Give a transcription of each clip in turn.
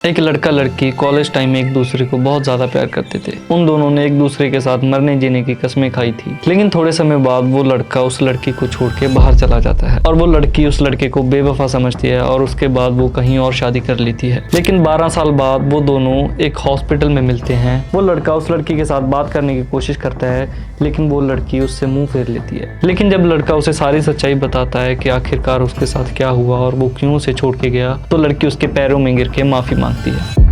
एक लड़का लड़की कॉलेज टाइम में एक दूसरे को बहुत ज्यादा प्यार करते थे। उन दोनों ने एक दूसरे के साथ मरने जीने की कस्में खाई थी। लेकिन थोड़े समय बाद वो लड़का उस लड़की को छोड़ के बाहर चला जाता है और वो लड़की उस लड़के को बेवफा समझती है और उसके बाद वो कहीं और शादी कर लेती है। लेकिन 12 साल बाद वो दोनों एक हॉस्पिटल में मिलते हैं। वो लड़का उस लड़की के साथ बात करने की कोशिश करता है, लेकिन वो लड़की उससे मुंह फेर लेती है। लेकिन जब लड़का उसे सारी सच्चाई बताता है कि आखिरकार उसके साथ क्या हुआ और वो क्यों उसे छोड़ के गया, तो लड़की उसके पैरों में गिर के माफी मांगती है।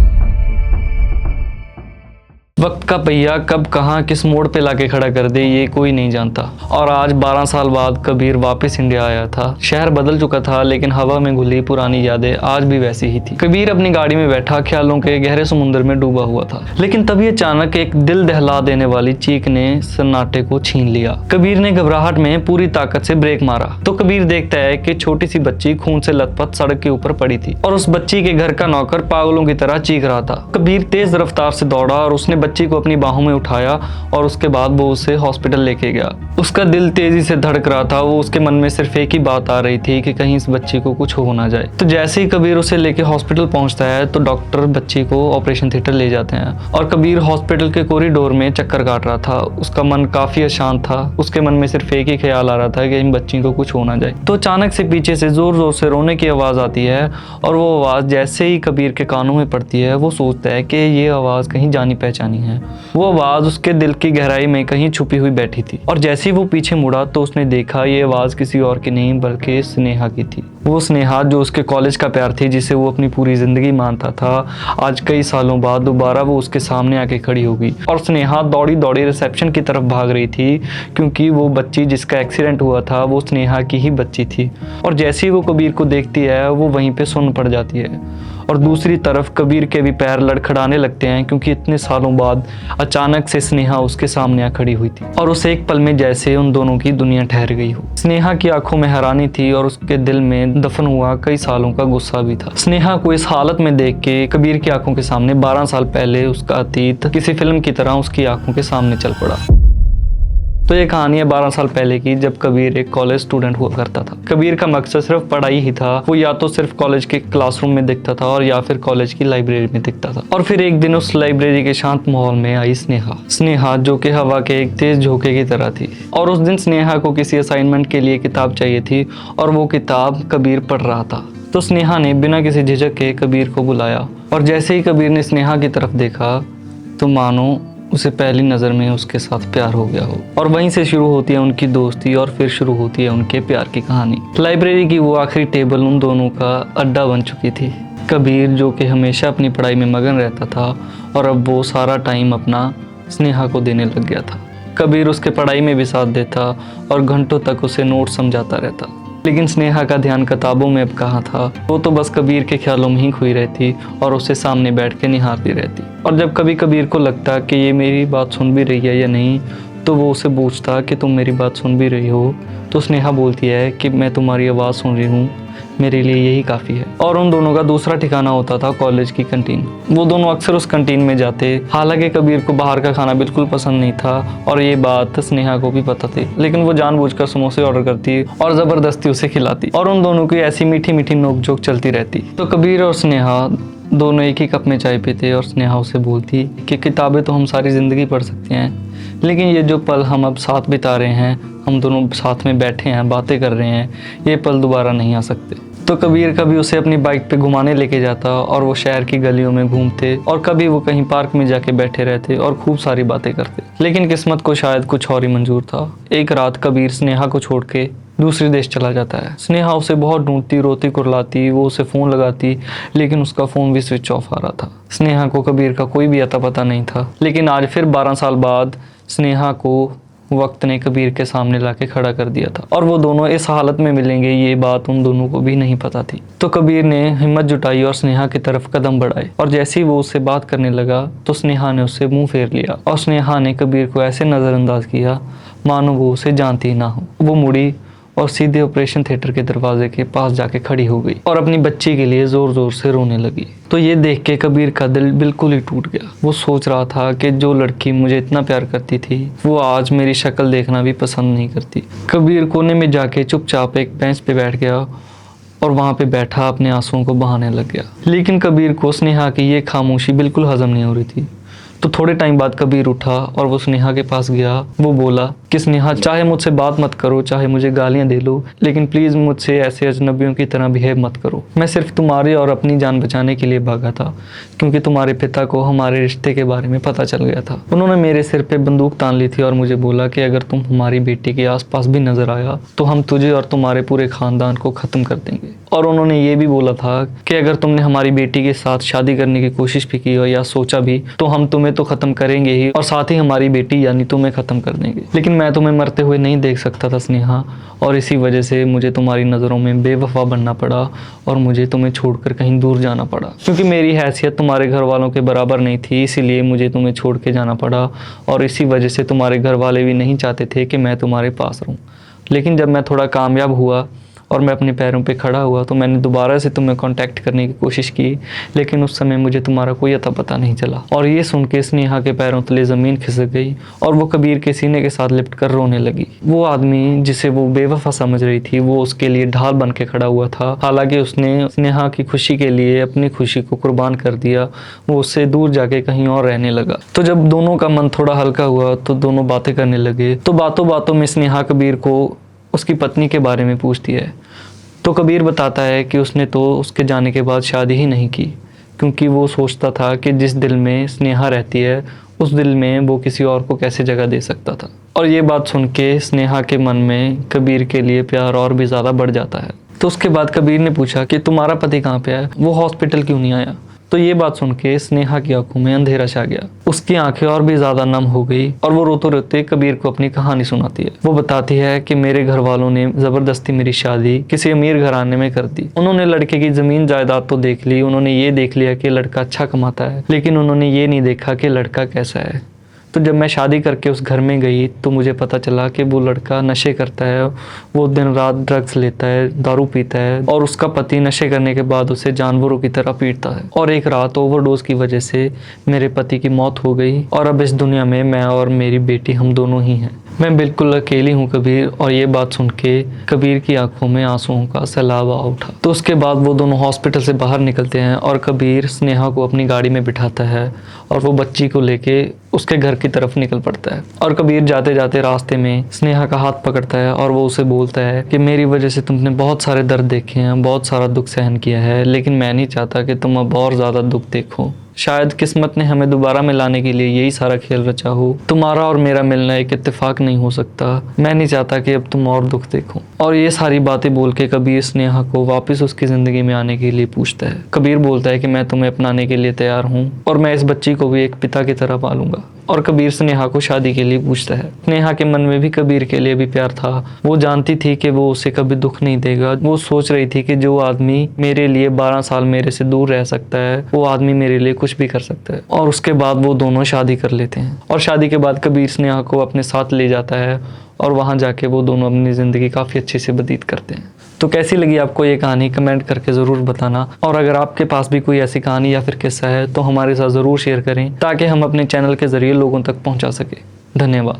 वक्त का पहिया कब कहां किस मोड़ पे लाके खड़ा कर दे ये कोई नहीं जानता। और आज 12 साल बाद कबीर वापस इंडिया आया था। शहर बदल चुका था, लेकिन हवा में घुली पुरानी यादें आज भी वैसी ही थी। कबीर अपनी गाड़ी में बैठा ख्यालों के गहरे समुद्र में डूबा हुआ था। लेकिन तभी अचानक एक दिल दहला देने वाली चीख ने सन्नाटे को छीन लिया। कबीर ने घबराहट में पूरी ताकत से ब्रेक मारा तो कबीर देखता है कि छोटी सी बच्ची खून से लथपथ सड़क के ऊपर पड़ी थी और उस बच्ची के घर का नौकर पागलों की तरह चीख रहा था। कबीर तेज रफ्तार से दौड़ा और उसने बच्ची को अपनी बाहों में उठाया और उसके बाद वो उसे हॉस्पिटल लेके गया। उसका दिल तेजी से धड़क रहा था। वो उसके मन में सिर्फ एक ही बात आ रही थी कि कहीं इस बच्ची को कुछ हो ना जाए। तो जैसे ही कबीर उसे लेके हॉस्पिटल पहुंचता है तो डॉक्टर बच्ची को ऑपरेशन थिएटर ले जाते हैं और कबीर हॉस्पिटल के कॉरिडोर में चक्कर काट रहा था। उसका मन काफी अशांत था। उसके मन में सिर्फ एक ही ख्याल आ रहा था कि इन बच्ची को कुछ हो ना जाए। तो अचानक से पीछे से जोर जोर से रोने की आवाज आती है और वो आवाज जैसे ही कबीर के कानों में पड़ती है वो सोचता है कि ये आवाज कहीं जानी पहचानी है। वो आवाज उसके दिल की गहराई में कहीं छुपी हुई बैठी थी और जैसे ही वो पीछे मुड़ा तो उसने देखा ये आवाज किसी और की नहीं बल्कि स्नेहा की थी। वो स्नेहा जो उसके कॉलेज का प्यार थी, जिसे वो अपनी पूरी जिंदगी मानता था, आज कई सालों बाद दोबारा वो उसके सामने आके खड़ी हो गई। और स्नेहा दौड़ी दौड़ी रिसेप्शन की तरफ भाग रही थी क्योंकि वो बच्ची जिसका एक्सीडेंट हुआ था वो स्नेहा की ही बच्ची थी। और जैसे ही वो कबीर को देखती है वो वहीं पे सुन्न पड़ जाती है। और दूसरी तरफ कबीर के भी पैर लड़खड़ाने लगते हैं क्योंकि इतने सालों बाद अचानक से स्नेहा उसके सामने आ खड़ी हुई थी और उस एक पल में जैसे उन दोनों की दुनिया ठहर गई हो। स्नेहा की आंखों में हैरानी थी और उसके दिल में दफन हुआ कई सालों का गुस्सा भी था। स्नेहा को इस हालत में देख के कबीर की आंखों के सामने 12 साल पहले उसका अतीत किसी फिल्म की तरह उसकी आंखों के सामने चल पड़ा। तो ये कहानी है 12 साल पहले की, जब कबीर एक कॉलेज स्टूडेंट हुआ करता था। कबीर का मकसद सिर्फ पढ़ाई ही था। वो या तो सिर्फ कॉलेज के क्लासरूम में दिखता था और या फिर कॉलेज की लाइब्रेरी में दिखता था। और फिर एक दिन उस लाइब्रेरी के शांत माहौल में आई स्नेहा जो कि हवा के एक तेज झोंके की तरह थी। और उस दिन स्नेहा को किसी असाइनमेंट के लिए किताब चाहिए थी और वो किताब कबीर पढ़ रहा था। तो स्नेहा ने बिना किसी झिझक के कबीर को बुलाया और जैसे ही कबीर ने स्नेहा की तरफ देखा तो मानो उसे पहली नज़र में उसके साथ प्यार हो गया हो। और वहीं से शुरू होती है उनकी दोस्ती और फिर शुरू होती है उनके प्यार की कहानी। लाइब्रेरी की वो आखिरी टेबल उन दोनों का अड्डा बन चुकी थी। कबीर जो कि हमेशा अपनी पढ़ाई में मगन रहता था और अब वो सारा टाइम अपना स्नेहा को देने लग गया था। कबीर उसके पढ़ाई में भी साथ देता और घंटों तक उसे नोट समझाता रहता। लेकिन स्नेहा का ध्यान किताबों में अब कहाँ था। वो तो बस कबीर के ख्यालों में ही खोई रहती और उसे सामने बैठ के निहारती रहती। और जब कभी कबीर को लगता कि ये मेरी बात सुन भी रही है या नहीं, तो वो उसे पूछता कि तुम मेरी बात सुन भी रही हो। तो स्नेहा बोलती है कि मैं तुम्हारी आवाज़ सुन रही हूँ, मेरे लिए यही काफ़ी है। और उन दोनों का दूसरा ठिकाना होता था कॉलेज की कैंटीन। वो दोनों अक्सर उस कैंटीन में जाते। हालांकि कबीर को बाहर का खाना बिल्कुल पसंद नहीं था और ये बात स्नेहा को भी पता थी, लेकिन वो जानबूझकर समोसे ऑर्डर करती और ज़बरदस्ती उसे खिलाती और उन दोनों की ऐसी मीठी मीठी नोकझोंक चलती रहती। तो कबीर और स्नेहा दोनों एक ही कप में चाय पीते और स्नेहा उसे बोलती कि किताबें तो हम सारी ज़िंदगी पढ़ सकते हैं, लेकिन ये जो पल हम अब साथ बिता रहे हैं, हम दोनों साथ में बैठे हैं, बातें कर रहे हैं, ये पल दोबारा नहीं आ सकते। तो कबीर कभी उसे अपनी बाइक पे घुमाने लेके जाता और वो शहर की गलियों में घूमते और कभी वो कहीं पार्क में जाके बैठे रहते और खूब सारी बातें करते। लेकिन किस्मत को शायद कुछ और ही मंजूर था। एक रात कबीर स्नेहा को छोड़ के दूसरे देश चला जाता है। स्नेहा उसे बहुत ढूंढती, रोती कुरलाती, वो उसे फ़ोन लगाती, लेकिन उसका फ़ोन भी स्विच ऑफ आ रहा था। स्नेहा को कबीर का कोई भी अता पता नहीं था। लेकिन आज फिर 12 साल बाद स्नेहा को वक्त ने कबीर के सामने लाके खड़ा कर दिया था और वो दोनों इस हालत में मिलेंगे ये बात उन दोनों को भी नहीं पता थी। तो कबीर ने हिम्मत जुटाई और स्नेहा की तरफ कदम बढ़ाए और जैसे ही वो उससे बात करने लगा तो स्नेहा ने उससे मुंह फेर लिया और स्नेहा ने कबीर को ऐसे नज़रअंदाज किया मानो वो उसे जानती ही ना हो। वो मुड़ी और सीधे ऑपरेशन थिएटर के दरवाजे के पास जाके खड़ी हो गई और अपनी बच्ची के लिए जोर जोर से रोने लगी। तो ये देख के कबीर का दिल बिल्कुल ही टूट गया। वो सोच रहा था कि जो लड़की मुझे इतना प्यार करती थी वो आज मेरी शक्ल देखना भी पसंद नहीं करती। कबीर कोने में जाके चुपचाप एक बेंच पे बैठ गया और वहाँ पे बैठा अपने आंसुओं को बहाने लग गया। लेकिन कबीर को स्नेहा की ये खामोशी बिल्कुल हजम नहीं हो रही थी। तो थोड़े टाइम बाद कबीर उठा और वो स्नेहा के पास गया। वो बोला कि स्नेहा, चाहे मुझसे बात मत करो, चाहे मुझे गालियां दे लो, लेकिन प्लीज़ मुझसे ऐसे अजनबियों की तरह बिहेव मत करो। मैं सिर्फ तुम्हारी और अपनी जान बचाने के लिए भागा था, क्योंकि तुम्हारे पिता को हमारे रिश्ते के बारे में पता चल गया था। उन्होंने मेरे सिर पे बंदूक तान ली थी और मुझे बोला कि अगर तुम हमारी बेटी के आसपास भी नजर आया तो हम तुझे और तुम्हारे पूरे खानदान को ख़त्म कर देंगे। और उन्होंने ये भी बोला था कि अगर तुमने हमारी बेटी के साथ शादी करने की कोशिश भी की हो या सोचा भी, तो हम तुम्हें तो ख़त्म करेंगे ही, और साथ ही हमारी बेटी यानी तुम्हें ख़त्म कर देंगे। लेकिन मैं तुम्हें मरते हुए नहीं देख सकता था स्नेहा, और इसी वजह से मुझे तुम्हारी नज़रों में बेवफा बनना पड़ा और मुझे तुम्हें छोड़कर कहीं दूर जाना पड़ा। क्योंकि मेरी हैसियत तुम्हारे घर वालों के बराबर नहीं थी, इसीलिए मुझे तुम्हें छोड़ के जाना पड़ा, और इसी वजह से तुम्हारे घर वाले भी नहीं चाहते थे कि मैं तुम्हारे पास रहूं। लेकिन जब मैं थोड़ा कामयाब हुआ और मैं अपने पैरों पे खड़ा हुआ तो मैंने दोबारा से तुम्हें कांटेक्ट करने की कोशिश की, लेकिन उस समय मुझे तुम्हारा कोई अता पता नहीं चला। और ये सुन के स्नेहा के पैरों तले ज़मीन खिसक गई और वो कबीर के सीने के साथ लिपट कर रोने लगी। वो आदमी जिसे वो बेवफा समझ रही थी, वो उसके लिए ढाल बन के खड़ा हुआ था। हालांकि उसने स्नेहा की खुशी के लिए अपनी खुशी को कुर्बान कर दिया। वो उससे दूर जाके कहीं और रहने लगा। तो जब दोनों का मन थोड़ा हल्का हुआ तो दोनों बातें करने लगे। तो बातों बातों में स्नेहा कबीर को उसकी पत्नी के बारे में पूछती है। तो कबीर बताता है कि उसने तो उसके जाने के बाद शादी ही नहीं की, क्योंकि वो सोचता था कि जिस दिल में स्नेहा रहती है उस दिल में वो किसी और को कैसे जगह दे सकता था। और ये बात सुन के स्नेहा के मन में कबीर के लिए प्यार और भी ज़्यादा बढ़ जाता है। तो उसके बाद कबीर ने पूछा कि तुम्हारा पति कहाँ पे है, वो हॉस्पिटल क्यों नहीं आया। तो ये बात सुन के स्नेहा की आंखों में अंधेरा छा गया। उसकी आंखें और भी ज्यादा नम हो गई और वो रोते रोते कबीर को अपनी कहानी सुनाती है। वो बताती है कि मेरे घर वालों ने जबरदस्ती मेरी शादी किसी अमीर घराने में कर दी। उन्होंने लड़के की जमीन जायदाद तो देख ली, उन्होंने ये देख लिया कि लड़का अच्छा कमाता है, लेकिन उन्होंने ये नहीं देखा कि लड़का कैसा है। तो जब मैं शादी करके उस घर में गई तो मुझे पता चला कि वो लड़का नशे करता है, वो दिन रात ड्रग्स लेता है, दारू पीता है, और उसका पति नशे करने के बाद उसे जानवरों की तरह पीटता है। और एक रात ओवरडोज की वजह से मेरे पति की मौत हो गई और अब इस दुनिया में मैं और मेरी बेटी हम दोनों ही हैं। मैं बिल्कुल अकेली हूँ कबीर। और ये बात सुन के कबीर की आंखों में आंसुओं का सैलाब आ उठा। तो उसके बाद वो दोनों हॉस्पिटल से बाहर निकलते हैं और कबीर स्नेहा को अपनी गाड़ी में बिठाता है और वो बच्ची को लेके उसके घर की तरफ निकल पड़ता है। और कबीर जाते जाते रास्ते में स्नेहा का हाथ पकड़ता है और वो उसे बोलता है कि मेरी वजह से तुमने बहुत सारे दर्द देखे हैं, बहुत सारा दुख सहन किया है, लेकिन मैं नहीं चाहता कि तुम अब और ज़्यादा दुख देखो। शायद किस्मत ने हमें दोबारा मिलाने के लिए यही सारा खेल रचा हो। तुम्हारा और मेरा मिलना एक इत्तेफाक नहीं हो सकता। मैं नहीं चाहता कि अब तुम और दुख देखो। और ये सारी बातें बोल के कबीर स्नेहा को वापस उसकी ज़िंदगी में आने के लिए पूछता है। कबीर बोलता है कि मैं तुम्हें अपनाने के लिए तैयार हूँ और मैं इस बच्ची को भी एक पिता की तरह पालूंगा। और कबीर स्नेहा को शादी के लिए पूछता है। स्नेहा के मन में भी कबीर के लिए भी प्यार था। वो जानती थी कि वो उसे कभी दुख नहीं देगा। वो सोच रही थी कि जो आदमी मेरे लिए 12 साल मेरे से दूर रह सकता है, वो आदमी मेरे लिए कुछ भी कर सकता है। और उसके बाद वो दोनों शादी कर लेते हैं। और शादी के बाद कबीर स्नेहा को अपने साथ ले जाता है और वहाँ जाके वो दोनों अपनी ज़िंदगी काफ़ी अच्छे से व्यतीत करते हैं। तो कैसी लगी आपको ये कहानी, कमेंट करके ज़रूर बताना। और अगर आपके पास भी कोई ऐसी कहानी या फिर किस्सा है तो हमारे साथ ज़रूर शेयर करें, ताकि हम अपने चैनल के ज़रिए लोगों तक पहुँचा सकें। धन्यवाद।